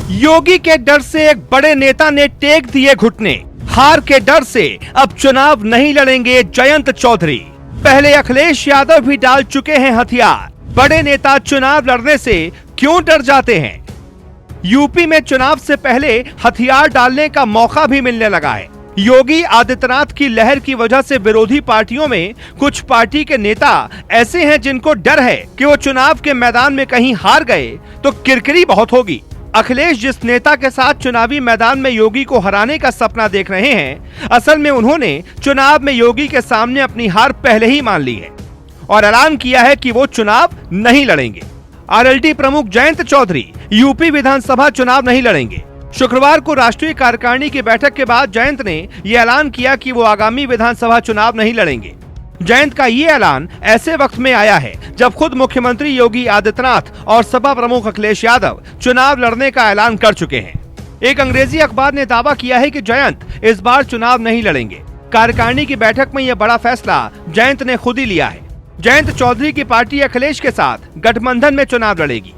योगी के डर से एक बड़े नेता ने टेक दिए घुटने। हार के डर से अब चुनाव नहीं लड़ेंगे जयंत चौधरी। पहले अखिलेश यादव भी डाल चुके हैं हथियार। बड़े नेता चुनाव लड़ने से क्यों डर जाते हैं? यूपी में चुनाव से पहले हथियार डालने का मौका भी मिलने लगा है। योगी आदित्यनाथ की लहर की वजह से विरोधी पार्टियों में कुछ पार्टी के नेता ऐसे हैं जिनको डर है कि वो चुनाव के मैदान में कहीं हार गए तो किरकिरी बहुत होगी। अखिलेश जिस नेता के साथ चुनावी मैदान में योगी को हराने का सपना देख रहे हैं, असल में उन्होंने चुनाव में योगी के सामने अपनी हार पहले ही मान ली है और ऐलान किया है कि वो चुनाव नहीं लड़ेंगे। आरएलडी प्रमुख जयंत चौधरी यूपी विधानसभा चुनाव नहीं लड़ेंगे। शुक्रवार को राष्ट्रीय कार्यकारिणी की बैठक के बाद जयंत ने यह ऐलान किया कि वो आगामी विधानसभा चुनाव नहीं लड़ेंगे। जयंत का ये ऐलान ऐसे वक्त में आया है जब खुद मुख्यमंत्री योगी आदित्यनाथ और सपा प्रमुख अखिलेश यादव चुनाव लड़ने का ऐलान कर चुके हैं। एक अंग्रेजी अखबार ने दावा किया है कि जयंत इस बार चुनाव नहीं लड़ेंगे। कार्यकारिणी की बैठक में यह बड़ा फैसला जयंत ने खुद ही लिया है। जयंत चौधरी की पार्टी अखिलेश के साथ गठबंधन में चुनाव लड़ेगी।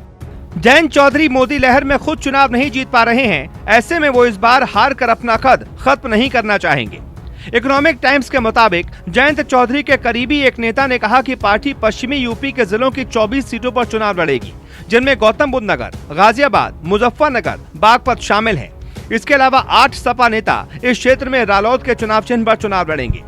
जयंत चौधरी मोदी लहर में खुद चुनाव नहीं जीत पा रहे हैं, ऐसे में वो इस बार हार कर अपना कद खत्म नहीं करना चाहेंगे। इकोनॉमिक टाइम्स के मुताबिक जयंत चौधरी के करीबी एक नेता ने कहा कि पार्टी पश्चिमी यूपी के जिलों की 24 सीटों पर चुनाव लड़ेगी, जिनमें गौतम बुद्ध नगर, गाजियाबाद, मुजफ्फरनगर, बागपत शामिल है। इसके अलावा 8 सपा नेता इस क्षेत्र में रालोद के चुनाव चिन्ह पर चुनाव लड़ेंगे।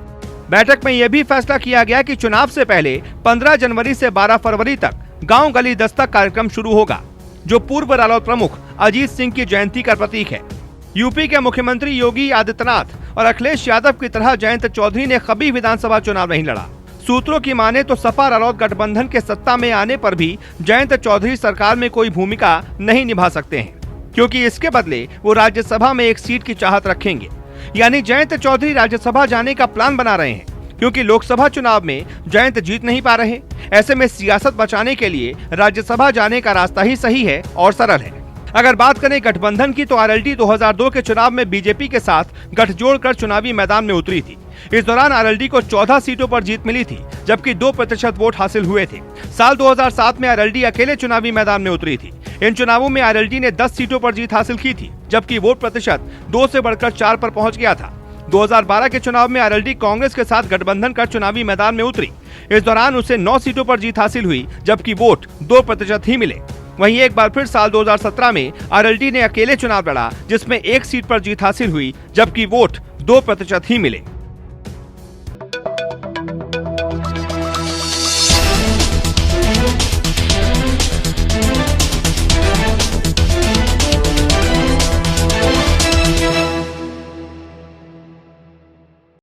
बैठक में यह भी फैसला किया गया कि चुनाव से पहले 15 जनवरी से 12 फरवरी तक गाँव गली दस्तक कार्यक्रम शुरू होगा, जो पूर्व रालोद प्रमुख अजीत सिंह की जयंती का प्रतीक है। यूपी के मुख्यमंत्री योगी आदित्यनाथ और अखिलेश यादव की तरह जयंत चौधरी ने कभी विधानसभा चुनाव नहीं लड़ा। सूत्रों की माने तो सपा रालोद गठबंधन के सत्ता में आने पर भी जयंत चौधरी सरकार में कोई भूमिका नहीं निभा सकते हैं, क्योंकि इसके बदले वो राज्यसभा में एक सीट की चाहत रखेंगे। यानी जयंत चौधरी राज्यसभा जाने का प्लान बना रहे हैं, क्योंकि लोकसभा चुनाव में जयंत जीत नहीं पा रहे। ऐसे में सियासत बचाने के लिए राज्यसभा जाने का रास्ता ही सही है और सरल है। अगर बात करें गठबंधन की, तो आरएलडी 2002 के चुनाव में बीजेपी के साथ गठजोड़ कर चुनावी मैदान में उतरी थी। इस दौरान आरएलडी को 14 सीटों पर जीत मिली थी, जबकि 2% वोट हासिल हुए थे। साल 2007 में आरएलडी अकेले चुनावी मैदान में उतरी थी। इन चुनावों में आरएलडी ने 10 सीटों पर जीत हासिल की थी, जबकि वोट प्रतिशत 2 से बढ़कर 4 पर पहुंच गया था। 2012 के चुनाव में आरएलडी कांग्रेस के साथ गठबंधन कर चुनावी मैदान में उतरी। इस दौरान उसे 9 सीटों पर जीत हासिल हुई, जबकि वोट 2% ही मिले। वहीं एक बार फिर साल 2017 में आरएलडी ने अकेले चुनाव लड़ा, जिसमें 1 सीट पर जीत हासिल हुई, जबकि वोट 2% ही मिले।